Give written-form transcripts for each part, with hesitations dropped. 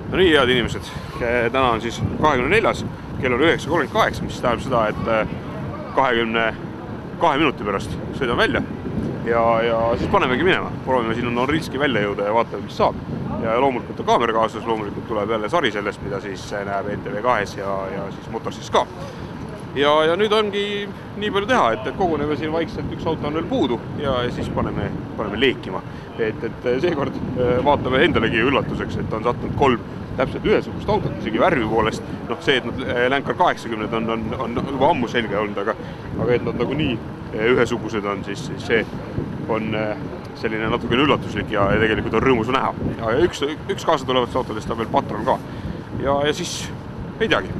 No nii, head inimesed, täna on siis 24. kell on 9.38, mis tähendab seda, et 22 minuti pärast sõidan välja ja siis panemegi minema. Proovime siin Norilski välja jõuda ja vaatame, mis saab. Ja loomulikult on kaamera kaasas, loomulikult tuleb jälle sari sellest, mida siis näeb NTV2 ja siis Motorsis ka. Ja nüüd ongi nii palju teha, et koguneme siin vaikselt, üks auto on veel puudu ja siis paneme leekima. Et seekord vaatame endalegi üllatuseks, et on sattunud 3 täpselt ühesugust autot, isegi värvi poolest. Noh, see, et nad Landcar 80 on juba ammu selge olnud, aga et nad nagu nii ühesugused on, siis see on selline natukene üllatuslik ja tegelikult on rõõmus näha. Ja üks kaasa tulevatest autodest on veel Patrol ka. Ja siis ei teagi,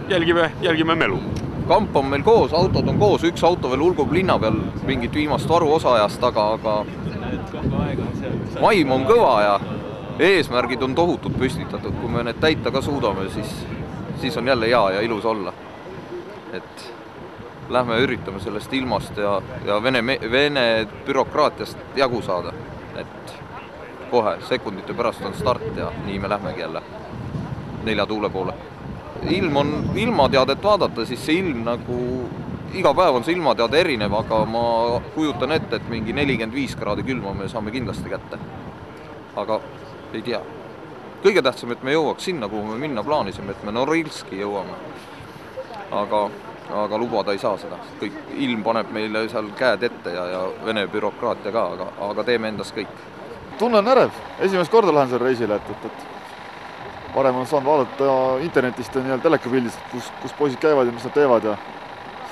jälgime melu. Kamp on meil koos, autod on koos, üks auto veel ulgub linna peal mingit viimast varu osaajast, aga vaim on kõva ja eesmärgid on tohutult püstitatud. Kui me need täita ka suudame, siis on jälle hea ja ilus olla. Et lähme üritame sellest ilmast ja Vene bürokraatiast jagu saada. Et kohe sekundite pärast on start ja nii me lähmegi jälle 4 tuule poole. Ilmateadet vaadata, siis see ilm nagu iga päev on see ilmateade erinev, aga ma kujutan ette, et mingi 45 kraadi külma me saame kindlasti kätte. Aga ei tea. Kõige tähtsam, et me jõuaks sinna, kuhu me minna plaanisime, et me Norilski jõuame. Aga lubada ei saa seda. Ilm paneb meile seal käed ette ja Vene bürokraatia ka, aga teeme endast kõik. Tunnen ärev. Esimest korda lähen seal reisile, et varem on saanud vaadata internetist ja telekapildist, kus poisid käivad ja mis nad teevad ja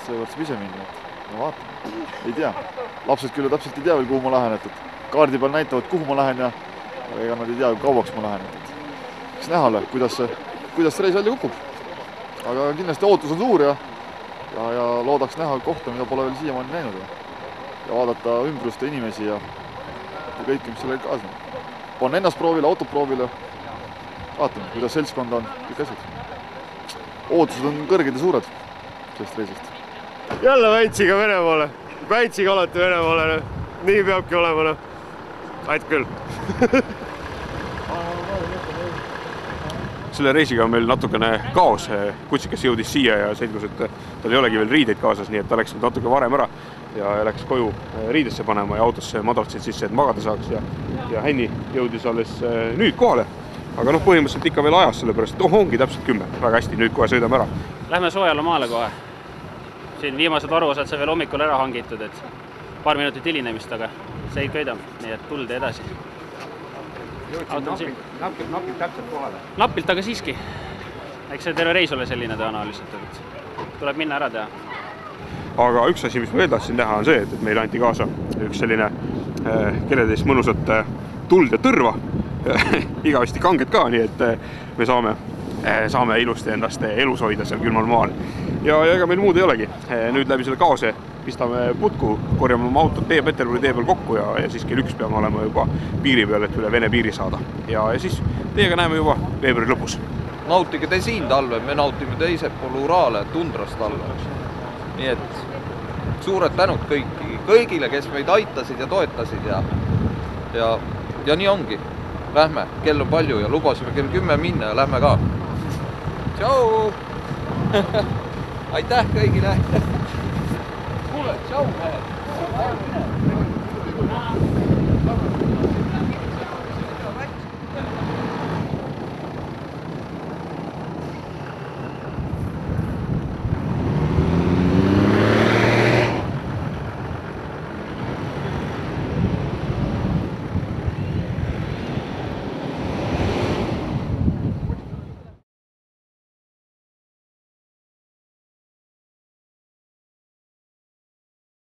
see võrdsab ise minna. No vaata, ei tea. Lapsed küll täpselt ei tea veel, kuhu ma lähen, et kaardi peal näitavad, kuhu ma lähen ja ega nad ei tea, kauaks ma lähen. Eks näha, kuidas see reis välja kukub. Aga kindlasti ootus on suur ja loodaks näha kohta, mida pole veel siiamaani näinud. Ja vaadata ümbrust ja inimesi ja kõike, mis selle kaasneb. Panen ennast proovile, autot proovile. Vaatame, kuidas seltskond on, kõik asjad. Ootused on kõrged ja suured sellest reisist. Jälle Väitsiga Venemaale. Väitsiga alati Venemaale. Nii peabki olema. Ait küll. Selle reisiga on meil natukene kaos. Kutsikas jõudis siia ja selgus, et tal ei olegi veel riideid kaasas, nii et ta läks natuke varem ära ja läks koju riidesse panema ja autosse madratsid sisse, et magada saaks ja Hänni jõudis alles nüüd kohale. Aga põhimõtteliselt ikka veel ajas, sellepärast, et ongi täpselt 10. Väga hästi, nüüd kohe sõidame ära. Lähme soojale maale kohe. Siin viimased varuosad sai veel hommikul ära hangitud, et paar minutit hilinemist, aga see ei köidame, nii et tulde edasi. Napilt täpselt kohale. Napilt, aga siiski. Eks see terve reis ole selline tõenäoliselt, et tuleb minna ära teha. Aga üks asi, mis ma veel tahtsin näha, on see, et meile anti kaasa üks selline kelleteist mõnusat tuld ja tõrva. Igavesti kanged ka, nii et me saame ilusti endast elus hoida seal külmal maal. Ja ega meil muud ei olegi. Nüüd läbi selle kaose pistame putku, korjame oma autot Peterburi tee peal kokku ja siis kell 1 peame olema juba piiri peal, et üle Vene piiri saada. Ja siis teiega näeme juba veebruari lõpus. Nautige te siin talve, me nautime teised pool Uraale tundrast talve. Nii et suured tänud kõigile, kes meid aitasid ja toetasid ja nii ongi. Lähme, kell on palju ja lubasime kell 10 minna ja lähme ka. Tšau! Aitäh kõigile!